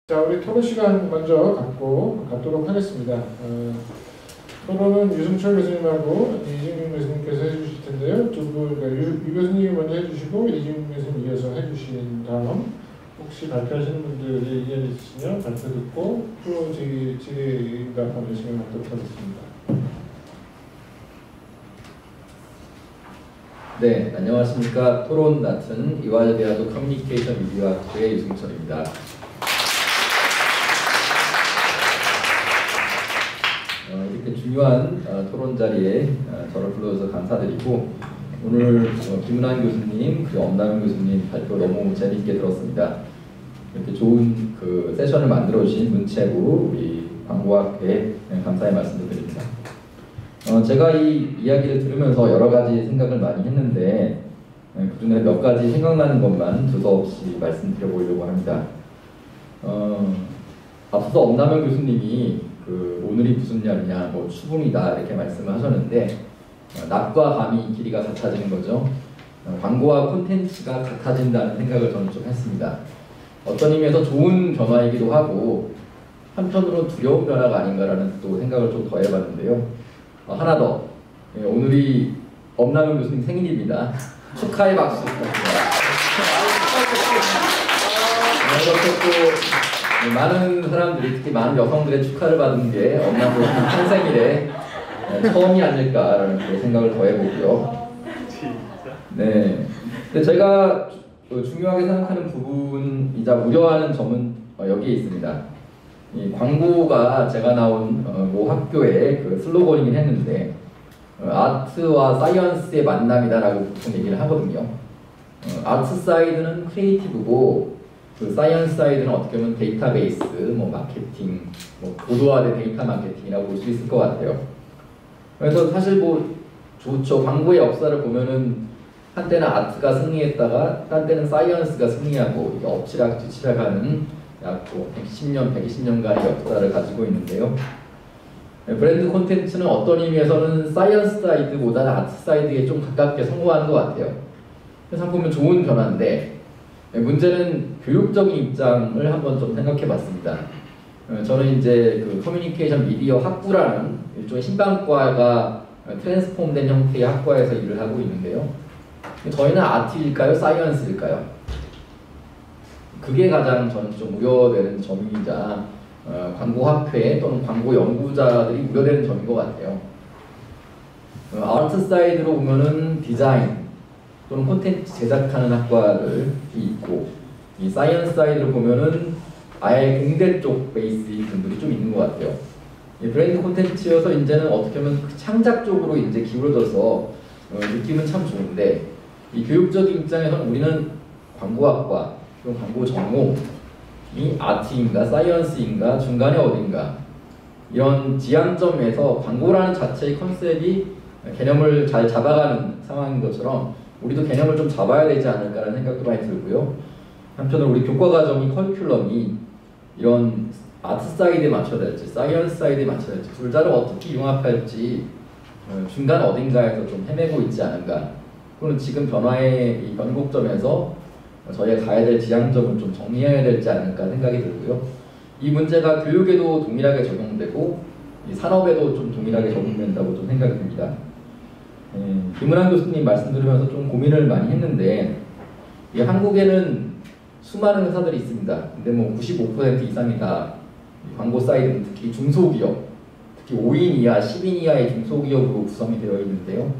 자, 우리 토론 시간 먼저 갖도록 하겠습니다. 토론은 유승철 교수님하고 이진경 교수님께서 해주실 텐데요. 그러니까 유 교수님이 먼저 해주시고 이진경 교수님 이어서 해주신 다음 혹시 발표하시는 분들이 의견 있으시면 발표 듣고 또 질의응답하는 시간 갖도록 하겠습니다. 네, 안녕하십니까. 토론 맡은 이화여대학교 커뮤니케이션 미디어학부의 유승철입니다. 이렇게 중요한 토론 자리에 저를 불러줘서 감사드리고, 오늘 김은환 교수님 그리고 엄남현 교수님 발표 너무 재밌게 들었습니다. 이렇게 좋은 그 세션을 만들어 주신 문체부 우리 광고학회 감사의 말씀을 드립니다. 제가 이 이야기를 들으면서 여러 가지 생각을 많이 했는데, 그중에 몇 가지 생각나는 것만 두서없이 말씀드려보려고 합니다. 앞서 엄남현 교수님이 오늘이 무슨 날이냐, 뭐 추분이다 이렇게 말씀을 하셨는데, 낮과 밤이 길이가 같아지는 거죠. 광고와 콘텐츠가 같아진다는 생각을 저는 좀 했습니다. 어떤 의미에서 좋은 변화이기도 하고 한편으로는 두려운 변화가 아닌가라는 또 생각을 좀 더 해봤는데요. 하나 더, 오늘이 엄남현 교수님 생일입니다. 축하의 박수 부탁드립니다. 이렇게 또 많은 사람들이, 특히 많은 여성들의 축하를 받은 게 엄남현 교수님 생생일에 처음이 아닐까라는 생각을 더 해보고요. 네. 근데 제가 중요하게 생각하는 부분이자 우려하는 점은 여기에 있습니다. 이 광고가 제가 나온 모 학교의 그 슬로건이긴 했는데, 아트와 사이언스의 만남이다라고 보통 얘기를 하거든요. 아트 사이드는 크리에이티브고, 그 사이언스 사이드는 어떻게 보면 데이터베이스, 뭐 마케팅, 뭐 고도화된 데이터 마케팅이라고 볼 수 있을 것 같아요. 그래서 사실 뭐 좋죠. 광고의 역사를 보면은 한때는 아트가 승리했다가 딴 때는 사이언스가 승리하고, 이게 엎치락뒤치락하는 약 110년, 120년간의 역사를 가지고 있는데요. 브랜드 콘텐츠는 어떤 의미에서는 사이언스 사이드보다는 아트 사이드에 좀 가깝게 성공하는 것 같아요. 그래서 보면 좋은 변화인데, 문제는 교육적인 입장을 한번 좀 생각해 봤습니다. 저는 이제 그 커뮤니케이션 미디어 학부라는 일종의 신방과가 트랜스폼된 형태의 학과에서 일을 하고 있는데요. 저희는 아트일까요? 사이언스일까요? 그게 가장 저는 좀 우려되는 점이자 광고학회 또는 광고 연구자들이 우려되는 점인 것 같아요. 아트 사이드로 보면은 디자인 또는 콘텐츠 제작하는 학과들이 있고, 이 사이언스 사이드로 보면은 아예 공대 쪽 베이스인 분들이 좀 있는 것 같아요. 이 브랜드 콘텐츠여서 이제는 어떻게 보면 창작 쪽으로 이제 기울어져서 느낌은 참 좋은데, 이 교육적인 입장에서는 우리는 광고학과 그럼 광고 전공이 아트인가 사이언스인가 중간에 어딘가, 이런 지향점에서 광고라는 자체의 컨셉이 개념을 잘 잡아가는 상황인 것처럼 우리도 개념을 좀 잡아야 되지 않을까라는 생각도 많이 들고요. 한편으로 우리 교과과정이 커리큘럼이 이런 아트 사이드에 맞춰야 될지 사이언스 사이드에 맞춰야 될지 둘 다를 어떻게 융합할지 중간 어딘가에서 좀 헤매고 있지 않은가. 그거는 지금 변화의 이 변곡점에서 저희가 가야 될 지향점을 좀 정리해야 되지 않을까 생각이 들고요. 이 문제가 교육에도 동일하게 적용되고 이 산업에도 좀 동일하게 적용된다고 좀 생각이 듭니다. 김은환 교수님 말씀 들으면서 좀 고민을 많이 했는데, 한국에는 수많은 회사들이 있습니다. 근데 뭐 95% 이상이 다 광고 사이드, 특히 중소기업, 특히 5인 이하, 10인 이하의 중소기업으로 구성이 되어 있는데요.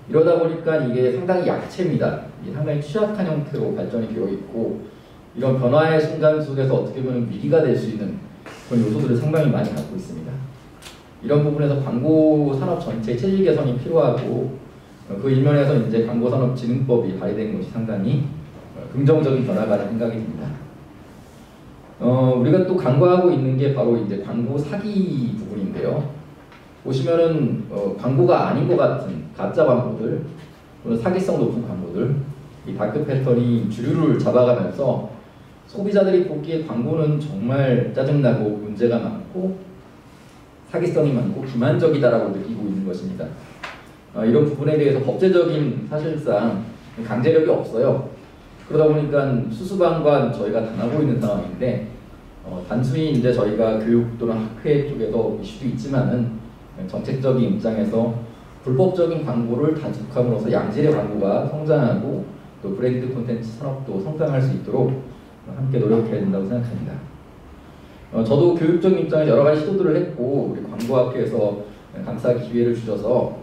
이러다 보니까 이게 상당히 약체입니다. 이게 상당히 취약한 형태로 발전이 되어 있고, 이런 변화의 순간 속에서 어떻게 보면 위기가 될 수 있는 그런 요소들을 상당히 많이 갖고 있습니다. 이런 부분에서 광고 산업 전체의 체질 개선이 필요하고, 그 일면에서 이제 광고산업진흥법이 발의된 것이 상당히 긍정적인 변화라는 생각이 듭니다. 우리가 또 간과하고 있는 게 바로 이제 광고 사기 부분인데요. 보시면은 광고가 아닌 것 같은 가짜 광고들, 또는 사기성 높은 광고들, 이 다크 패턴이 주류를 잡아가면서 소비자들이 보기에 광고는 정말 짜증나고 문제가 많고 사기성이 많고 기만적이다라고 느끼고 있는 것입니다. 이런 부분에 대해서 법제적인 사실상 강제력이 없어요. 그러다 보니까 수수방관 저희가 당하고 있는 상황인데, 단순히 이제 저희가 교육 또는 학회 쪽에서 이슈도 있지만은 정책적인 입장에서 불법적인 광고를 단속함으로써 양질의 광고가 성장하고 또 브랜드 콘텐츠 산업도 성장할 수 있도록 함께 노력해야 된다고 생각합니다. 저도 교육적인 입장에서 여러 가지 시도들을 했고 우리 광고학회에서 강사 기회를 주셔서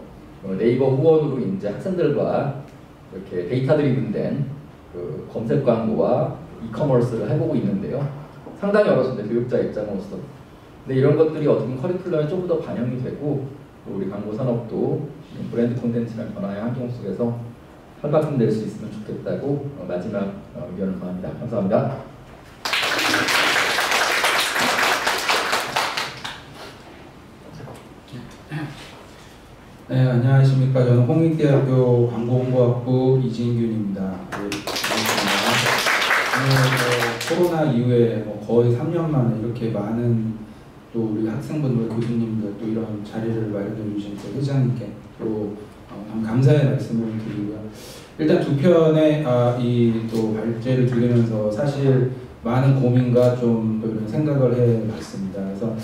네이버 후원으로 이제 학생들과 이렇게 데이터 드리븐된 그 검색 광고와 이커머스를 해보고 있는데요. 상당히 어렵습니다. 교육자 입장으로서. 근데 이런 것들이 어떻게 커리큘럼에 조금 더 반영이 되고 또 우리 광고 산업도 브랜드 콘텐츠랑 변화의 환경 속에서 활발성될 수 있으면 좋겠다고 마지막 의견을 전합니다. 감사합니다. 네, 안녕하십니까. 저는 홍익대학교 광고홍보학부 이진균입니다. 네, 반갑습니다. 오늘 코로나 이후에 거의 3년 만에 이렇게 많은 또 우리 학생분들, 교수님들 또 이런 자리를 마련해 주신 또 회장님께 또 감사의 말씀을 드리고요. 일단 두 편의 이 또 발제를 들으면서 사실 많은 고민과 좀 또 이런 생각을 해봤습니다. 그래서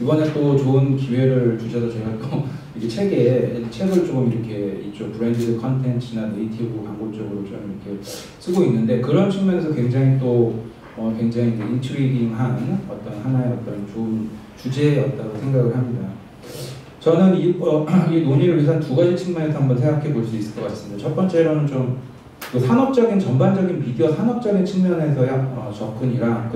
이번에 또 좋은 기회를 주셔서 제가 또 이게 책을 조금 이렇게 이쪽 브랜디드 컨텐츠나 네이티브 광고 쪽으로 좀 이렇게 쓰고 있는데 그런 측면에서 굉장히 또 굉장히 인트리깅한 어떤 하나의 어떤 좋은 주제였다고 생각을 합니다. 저는 이 논의를 위해서 두 가지 측면에서 한번 생각해 볼 수 있을 것 같습니다. 첫 번째로는 좀 산업적인 전반적인 미디어 산업적인 측면에서의 접근이랑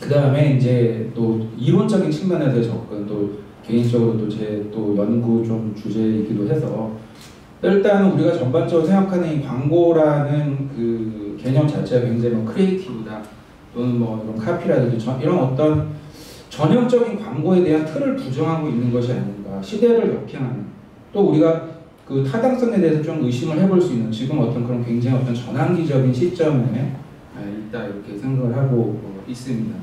그다음에 이제 또 이론적인 측면에서의 접근, 또 개인적으로 또 제 또 연구 좀 주제이기도 해서 일단 우리가 전반적으로 생각하는 이 광고라는 그 개념 자체가 굉장히 크리에이티브다 또는 이런 카피라든지 이런 어떤 전형적인 광고에 대한 틀을 부정하고 있는 것이 아닌가, 시대를 역행하는, 또 우리가 그 타당성에 대해서 좀 의심을 해볼 수 있는 지금 어떤 그런 굉장히 어떤 전환기적인 시점에 있다 이렇게 생각을 하고 있습니다.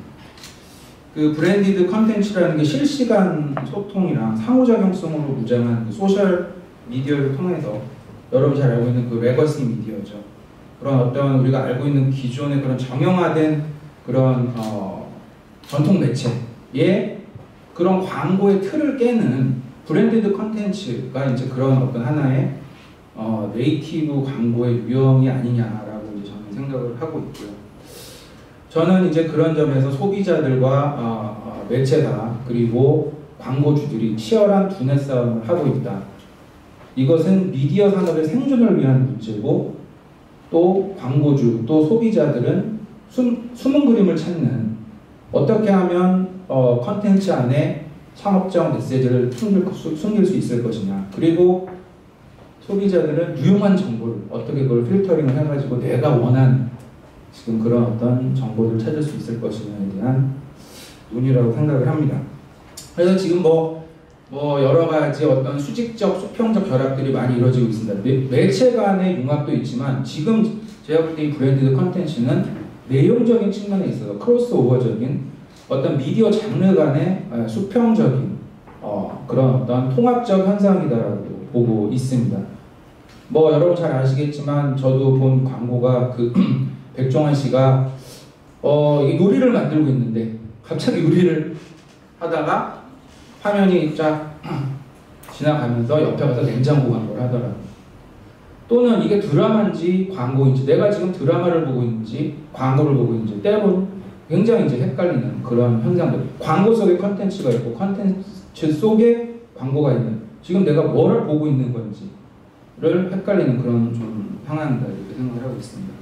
그 브랜디드 컨텐츠라는 게 실시간 소통이랑 상호작용성으로 무장한 그 소셜 미디어를 통해서 여러분이 잘 알고 있는 그 레거시 미디어죠. 그런 어떤 우리가 알고 있는 기존의 그런 정형화된 그런 전통 매체의 그런 광고의 틀을 깨는 브랜디드 컨텐츠가 이제 그런 어떤 하나의 네이티브 광고의 유형이 아니냐라고 이제 저는 생각을 하고 있고요. 저는 이제 그런 점에서 소비자들과 매체가 그리고 광고주들이 치열한 두뇌 싸움을 하고 있다. 이것은 미디어 산업의 생존을 위한 문제고 또 광고주 또 소비자들은 숨은 그림을 찾는 어떻게 하면 컨텐츠 안에 상업적 메시지를 숨길 수 있을 것이냐, 그리고 소비자들은 유용한 정보를 어떻게 그걸 필터링을 해가지고 내가 원하는 지금 그런 어떤 정보를 찾을 수 있을 것이냐에 대한 논의라고 생각을 합니다. 그래서 지금 여러 가지 어떤 수직적, 수평적 결합들이 많이 이루어지고 있습니다. 매체 간의 융합도 있지만 지금 제가 볼 때 이 브랜디드 컨텐츠는 내용적인 측면에 있어서 크로스오버적인 어떤 미디어 장르 간의 수평적인 그런 어떤 통합적 현상이다라고 보고 있습니다. 여러분 잘 아시겠지만 저도 본 광고가 그 백종원 씨가 이 요리를 만들고 있는데 갑자기 요리를 하다가 화면이 쫙 지나가면서 옆에 가서 냉장고 광고를 하더라고요. 또는 이게 드라마인지 광고인지, 내가 지금 드라마를 보고 있는지 광고를 보고 있는지 때로는 굉장히 이제 헷갈리는 그런 현상들. 광고 속에 컨텐츠가 있고 컨텐츠 속에 광고가 있는, 지금 내가 뭐를 보고 있는 건지를 헷갈리는 그런 좀 상황이다 이렇게 생각을 하고 있습니다.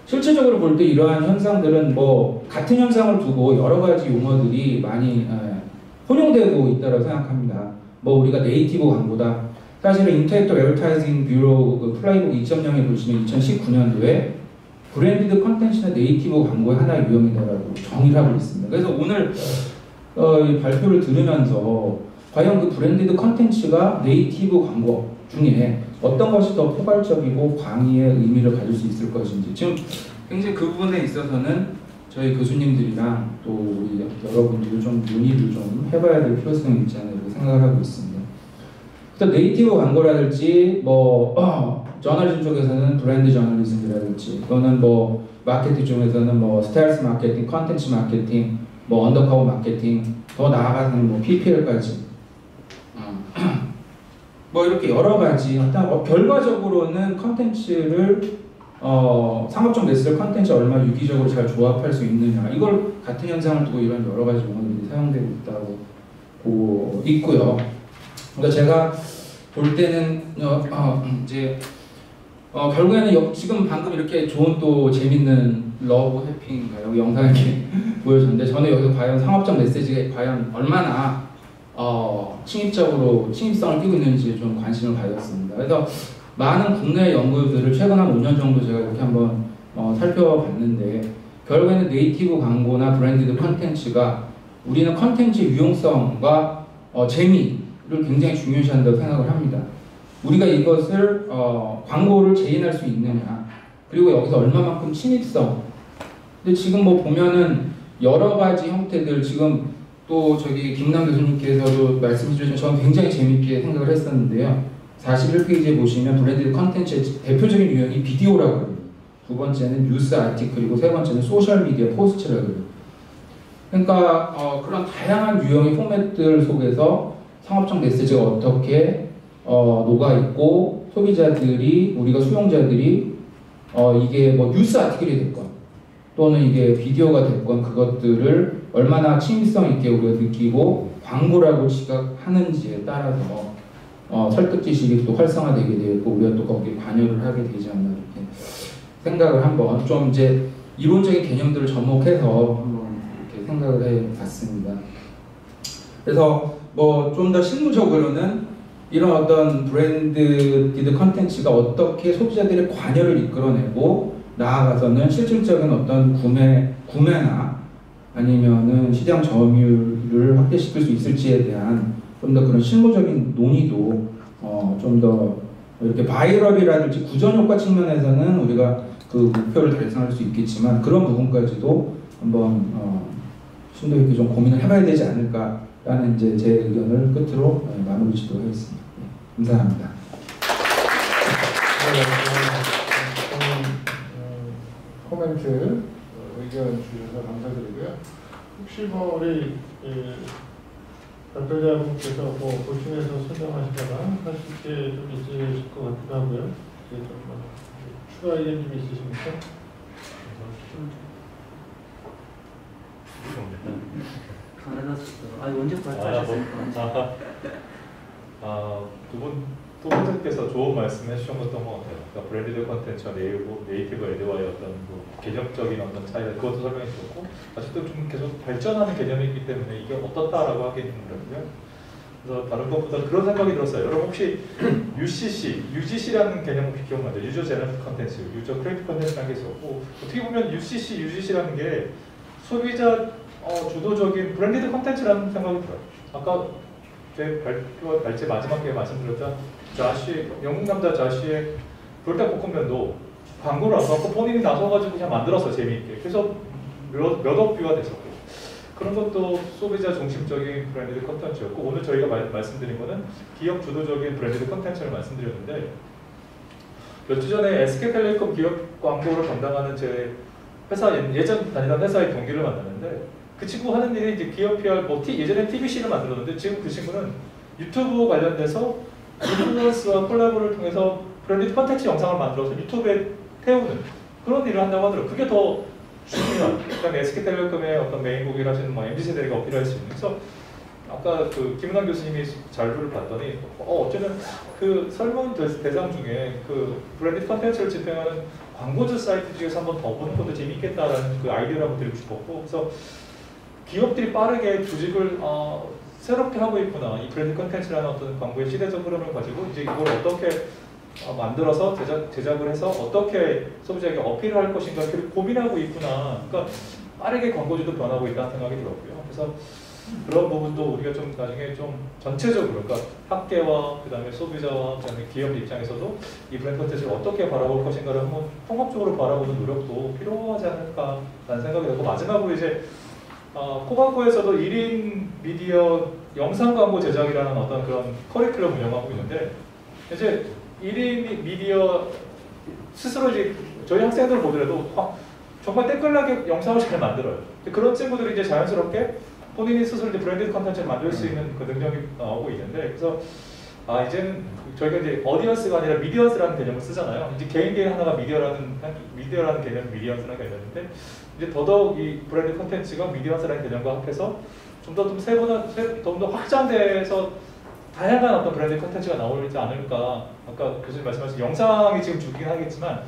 실질적으로 볼 때 이러한 현상들은 같은 현상을 두고 여러 가지 용어들이 많이 혼용되고 있다고 생각합니다. 우리가 네이티브 광고다. 사실은 인터랙티브 애드버타이징 뷰로 그 플라이북 2.0에 보시면 2019년도에 브랜디드 컨텐츠나 네이티브 광고의 하나의 유형이다라고 정의를 하고 있습니다. 그래서 오늘 이 발표를 들으면서 과연 그 브랜디드 컨텐츠가 네이티브 광고 중에 어떤 것이 더 포괄적이고 광의의 의미를 가질 수 있을 것인지, 지금 굉장히 그 부분에 있어서는 저희 교수님들이랑 또 우리 여러분들이 좀 논의를 좀 해봐야 될 필요성이 있지 않나 이렇게 생각을 하고 있습니다. 그래서 네이티브 광고라든지 뭐 저널리즘 쪽에서는 브랜드 저널리즘이라든지 또는 뭐 마케팅 쪽에서는 뭐 스타일스 마케팅, 컨텐츠 마케팅, 뭐 언더커버 마케팅, 더 나아가서는 뭐 PPL까지 뭐 이렇게 여러 가지 일단 결과적으로는 컨텐츠를 상업적 메시지 컨텐츠 얼마나 유기적으로 잘 조합할 수 있느냐 이걸 같은 현상을 두고 이런 여러 가지 용어들이 사용되고 있다고 보고 있고요. 그러니까 제가 볼 때는 이제 결국에는 지금 방금 이렇게 좋은 또 재밌는 러브 해피인가요? 영상 이렇게 보여줬는데 저는 여기서 과연 상업적 메시지가 과연 얼마나 침입성을 띠고 있는지 좀 관심을 가졌습니다. 그래서 많은 국내 연구들을 최근 한 5년 정도 제가 이렇게 한번 살펴봤는데 결국에는 네이티브 광고나 브랜디드 컨텐츠가 우리는 컨텐츠 유용성과 재미를 굉장히 중요시한다고 생각을 합니다. 우리가 이것을 광고를 재현할 수 있느냐 그리고 여기서 얼마만큼 침입성 근데 지금 뭐 보면은 여러 가지 형태들 지금 또 저기 김남 교수님께서도 말씀해 주신 저는 굉장히 재밌게 생각을 했었는데요. 41페이지에 보시면 브랜디드 컨텐츠의 대표적인 유형이 비디오라고 해요. 두 번째는 뉴스 아티클이고 세 번째는 소셜미디어 포스트라고 해요. 그러니까 그런 다양한 유형의 포맷들 속에서 상업적 메시지가 어떻게 녹아있고 소비자들이 우리가 수용자들이 이게 뭐 뉴스 아티클이 됐건 또는 이게 비디오가 됐건 그것들을 얼마나 친밀성 있게 우리가 느끼고 광고라고 지각하는지에 따라서 설득 지식이 또 활성화되게 되고 우리가 또 거기에 관여를 하게 되지 않나 이렇게 생각을 한번 좀 이제 이론적인 개념들을 접목해서 한번 이렇게 생각을 해봤습니다. 그래서 뭐 좀 더 실무적으로는 이런 어떤 브랜디드 컨텐츠가 어떻게 소비자들의 관여를 이끌어내고 나아가서는 실질적인 어떤 구매나 아니면은 시장 점유율을 확대시킬 수 있을지에 대한 좀 더 그런 실무적인 논의도 좀 더 이렇게 바이럴이라든지 구전효과 측면에서는 우리가 그 목표를 달성할 수 있겠지만 그런 부분까지도 한번 심도 있게 좀 고민을 해봐야 되지 않을까라는 이제 제 의견을 끝으로 마무리 짓도록 하겠습니다. 감사합니다. 코멘트 의견 주셔서 감사드리고요. 혹시 뭐 우리 발표자분께서 뭐 보시면서 설명하시다가 하실 게 좀 있으실 것 같기도 하고요. 추가 의견 좀 있으십니까? 언제 발표하셨습니까? 두 분께서 좋은 말씀 해주셨던 것 같아요. 그러니까 브랜디드 컨텐츠와 네이티브 에드와의 어떤 개념적인 어떤 차이를 그것도 설명해 주셨고 아직도 좀 계속 발전하는 개념이 있기 때문에 이게 어떻다라고 하기는 어렵고요. 그래서 다른 것보다 그런 생각이 들었어요. 여러분 혹시 UGC라는 개념 혹시 기억나죠? 유저 제너रेटिव 컨텐츠, 유저 크리에이티브 컨텐츠라는 게 있었고 어떻게 보면 UGC라는 게 소비자 주도적인 브랜디드 컨텐츠라는 생각이 들어요. 아까 제 발표 발제 마지막에 말씀드렸던 영국 남자 자시의 불닭볶음면도 광고를 안 받고 본인이 나서가지고 그냥 만들었어 재미있게. 그래서 몇억 뷰가 됐었고 그런 것도 소비자 중심적인 브랜디드 컨텐츠였고 오늘 저희가 말씀드린 거는 기업 주도적인 브랜디드 컨텐츠를 말씀드렸는데 몇 주 전에 SK텔레콤 기업 광고를 담당하는 제 회사 예전 다니던 회사의 동기를 만났는데 그 친구 하는 일이 이제 기업 PR 예전에 TVC를 만들었는데 지금 그 친구는 유튜브 관련돼서 인플루언스와 콜라보를 통해서 브랜디드 컨텐츠 영상을 만들어서 유튜브에 태우는 그런 일을 한다고 하더라고요. 그게 더 중요한 그다음에 SK텔레콤의 어떤 메인국이라시는 MZ세대가 어필할 수 있는 그래서 아까 그 김은환 교수님이 자료를 봤더니 어쩌면 그 설문 대상 중에 그 브랜디드 컨텐츠를 집행하는 광고주 사이트 중에서 한번 더 보는 것도 재밌겠다라는 그 아이디어를 한번 드리고 싶었고 그래서 기업들이 빠르게 조직을 새롭게 하고 있구나. 이 브랜드 컨텐츠라는 어떤 광고의 시대적 흐름을 가지고 이제 이걸 어떻게 만들어서 제작을 해서 어떻게 소비자에게 어필을 할 것인가 이렇게 고민하고 있구나. 그러니까 빠르게 광고주도 변하고 있다는 생각이 들었고요. 그래서 그런 부분도 우리가 좀 나중에 좀 전체적으로 그러니까 학계와 그다음에 소비자와 그다음에 기업 입장에서도 이 브랜드 컨텐츠를 어떻게 바라볼 것인가를 한번 통합적으로 바라보는 노력도 필요하지 않을까라는 생각이 들고 마지막으로 이제 코바코에서도 1인 미디어 영상 광고 제작이라는 어떤 그런 커리큘럼 운영하고 있는데 이제 1인 미디어 스스로 이제 저희 학생들 보더라도 정말 때깔나게 영상을 잘 만들어요. 그런 친구들이 이제 자연스럽게 본인이 스스로 이제 브랜디드 컨텐츠를 만들 수 있는 그 능력이 나오고 있는데, 그래서 이제는 저희가 이제 어디언스가 아니라 미디언스라는 개념을 쓰잖아요. 이제 개인 하나가 미디어라는 개념이 미디언스라는 개념인데, 이제 더더욱 이 브랜드 컨텐츠가 미디언스라는 개념과 합해서 좀 더 확장돼서 다양한 어떤 브랜드 컨텐츠가 나오지 않을까. 아까 교수님 말씀하신 영상이 지금 주긴 하겠지만,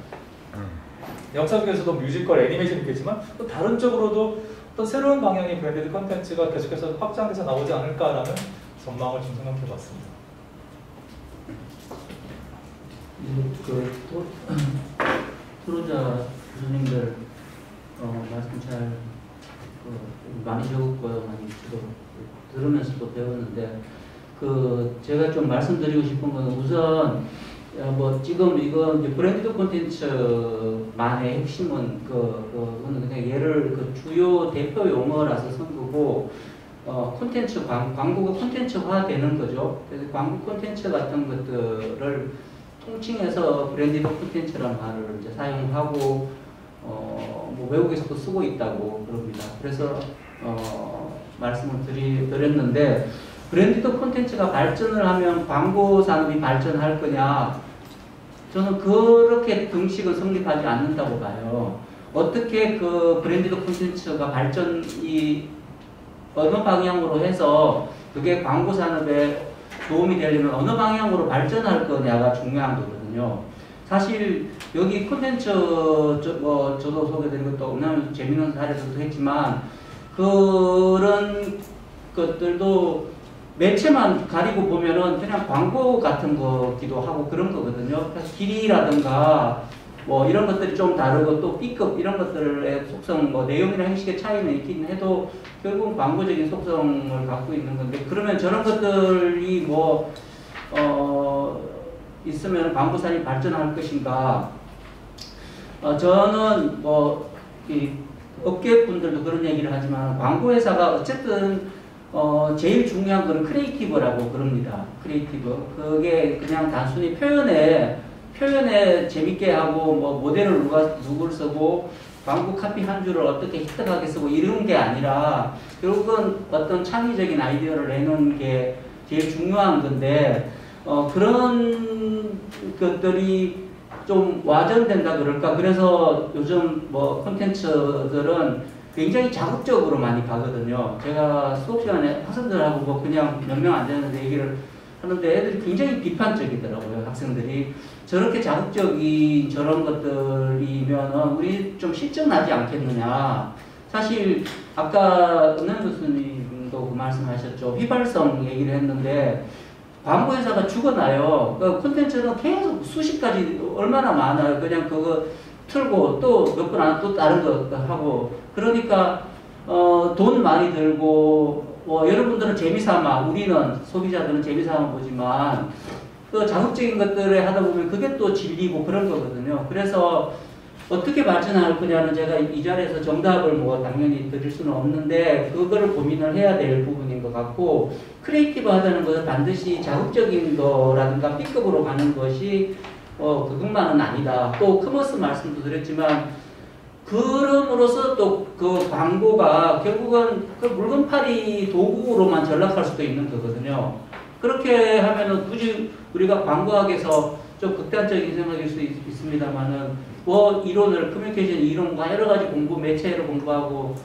영상 중에서도 뮤지컬, 애니메이션이 있겠지만 또 다른 쪽으로도 또 새로운 방향의 브랜디드 컨텐츠가 계속해서 확장돼서 나오지 않을까라는 전망을 좀 생각해봤습니다. 토론자 교수님들 말씀 잘 많이 적었고요, 많이 들으면서도 배웠는데, 제가 좀 말씀드리고 싶은 건 우선 지금 이거 이제 브랜디드 콘텐츠만의 핵심은 그거는 그냥 얘를 주요 대표 용어라서 쓴 거고, 콘텐츠 광고가 콘텐츠화 되는 거죠. 그래서 광고 콘텐츠 같은 것들을 통칭해서 브랜디드 콘텐츠라는 말을 이제 사용하고 외국에서도 쓰고 있다고 그럽니다. 그래서 말씀을 드렸는데, 브랜디드 콘텐츠가 발전을 하면 광고 산업이 발전할 거냐? 저는 그렇게 등식은 성립하지 않는다고 봐요. 어떻게 그 브랜디드 콘텐츠가 발전이 어느 방향으로 해서 그게 광고 산업에 도움이 되려면 어느 방향으로 발전할 거냐가 중요한 거거든요. 사실 여기 콘텐츠 저도 소개드린 것도 오늘 재미있는 사례들도 했지만, 그런 것들도 매체만 가리고 보면은 그냥 광고 같은 거기도 하고 그런 거거든요. 그래서 길이라든가 이런 것들이 좀 다르고 또 B급 이런 것들의 속성, 내용이나 형식의 차이는 있긴 해도 결국은 광고적인 속성을 갖고 있는 건데, 그러면 저런 것들이 있으면 광고산이 발전할 것인가? 저는 이 업계분들도 그런 얘기를 하지만, 광고회사가 어쨌든 제일 중요한 건 크리에이티브라고 그럽니다. 크리에이티브. 그게 그냥 단순히 표현에 재밌게 하고 모델을 누굴 쓰고 광고 카피 한 줄을 어떻게 히트하게 쓰고 이런 게 아니라 결국은 어떤 창의적인 아이디어를 내놓는 게 제일 중요한 건데, 그런 것들이 좀 와전된다 그럴까. 그래서 요즘 콘텐츠들은 굉장히 자극적으로 많이 가거든요. 제가 수업 시간에 학생들하고 그냥 몇 명 안 되는데 얘기를 하는데 애들이 굉장히 비판적이더라고요. 학생들이 저렇게 자극적인 저런 것들이면 우리 좀 실증나지 않겠느냐. 사실 아까 은행 교수님도 그 말씀하셨죠. 휘발성 얘기를 했는데, 광고회사가 죽어나요. 콘텐츠는 계속 수십 가지 얼마나 많아요. 그냥 그거 틀고 또 몇 분 안 또 다른 거 하고, 그러니까 돈 많이 들고 여러분들은 재미삼아, 우리는 소비자들은 재미삼아 보지만 또 자극적인 것들을 하다 보면 그게 또 질리고 그런 거거든요. 그래서 어떻게 발전할 거냐는 제가 이 자리에서 정답을 당연히 드릴 수는 없는데, 그거를 고민을 해야 될 부분인 것 같고, 크리에이티브 하다는 것은 반드시 자극적인 거라든가 B급으로 가는 것이 그것만은 아니다. 또 커머스 말씀도 드렸지만, 그럼으로써 또 그 광고가 결국은 그 물건팔이 도구로만 전락할 수도 있는 거거든요. 그렇게 하면은 굳이 우리가 광고학에서 좀 극단적인 생각일 수 있습니다만은 이론을 커뮤니케이션 이론과 여러 가지 매체를 공부하고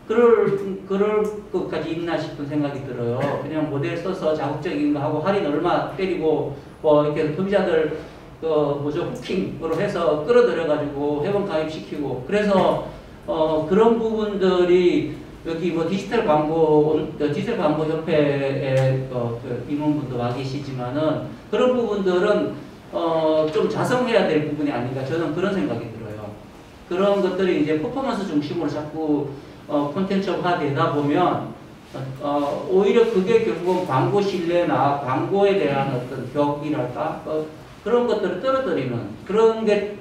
그럴 것까지 있나 싶은 생각이 들어요. 그냥 모델 써서 자극적인 거 하고 할인 얼마 때리고 이렇게 소비자들 후킹으로 해서 끌어들여가지고 회원 가입시키고, 그래서 그런 부분들이 여기 디지털 광고 협회에 임원분도 와 계시지만은 그런 부분들은 좀 자성해야 될 부분이 아닌가, 저는 그런 생각이 들어요. 그런 것들이 이제 퍼포먼스 중심으로 자꾸 콘텐츠화 되다 보면 오히려 그게 결국은 광고 신뢰나 광고에 대한 어떤 벽이랄까 그런 것들을 떨어뜨리는 그런 게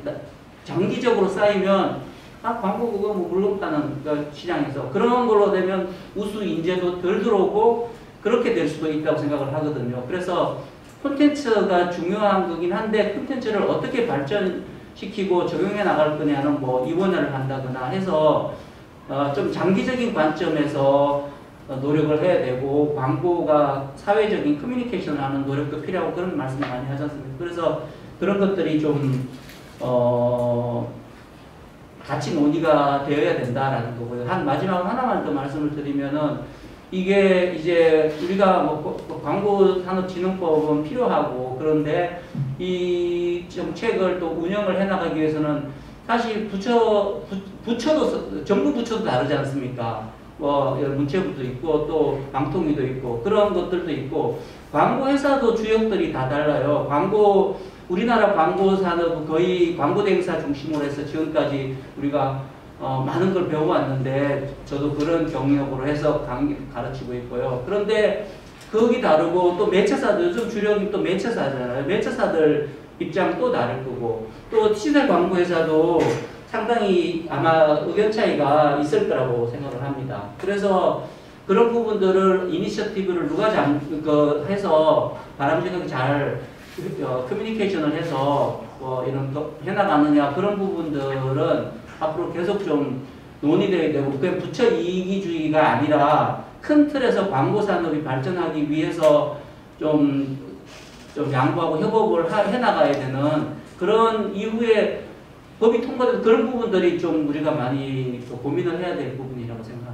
장기적으로 쌓이면 광고 그거 물건 파는 시장에서 그런 걸로 되면 우수 인재도 덜 들어오고 그렇게 될 수도 있다고 생각을 하거든요. 그래서 콘텐츠가 중요한 거긴 한데 콘텐츠를 어떻게 발전시키고 적용해 나갈 거냐는 뭐 이원화를 한다거나 해서 좀 장기적인 관점에서 노력을 해야 되고 광고가 사회적인 커뮤니케이션을 하는 노력도 필요하고 그런 말씀을 많이 하지 않습니까? 그래서 그런 것들이 좀 같이 논의가 되어야 된다라는 거고요. 마지막으로 하나만 더 말씀을 드리면은 이게 이제 우리가 뭐 광고산업진흥법은 필요하고 그런데 이 정책을 또 운영을 해나가기 위해서는 사실 부처도 정부 부처도 다르지 않습니까? 뭐 문체부도 있고 또 방통위도 있고 그런 것들도 있고 광고 회사도 주역들이 다 달라요. 우리나라 광고 산업은 거의 광고 대행사 중심으로 해서 지금까지 우리가 많은 걸 배워왔는데 저도 그런 경력으로 해서 가르치고 있고요. 그런데 거기 다르고 또 매체사들 요즘 주력이 또 매체사잖아요. 매체사들 입장 또 다를 거고 또 시대 광고 회사도 상당히 아마 의견 차이가 있을 거라고 생각을 합니다. 그래서 그런 부분들을 이니셔티브를 누가 해서 바람직하게 잘 커뮤니케이션을 해서 이런 해나가느냐 그런 부분들은 앞으로 계속 좀 논의돼야 되고 그게 부처 이기주의가 아니라 큰 틀에서 광고 산업이 발전하기 위해서 좀 양보하고 협업을 해나가야 되는 그런 이후에 법이 통과돼서 그런 부분들이 좀 우리가 많이 또 고민을 해야 될 부분이라고 생각합니다.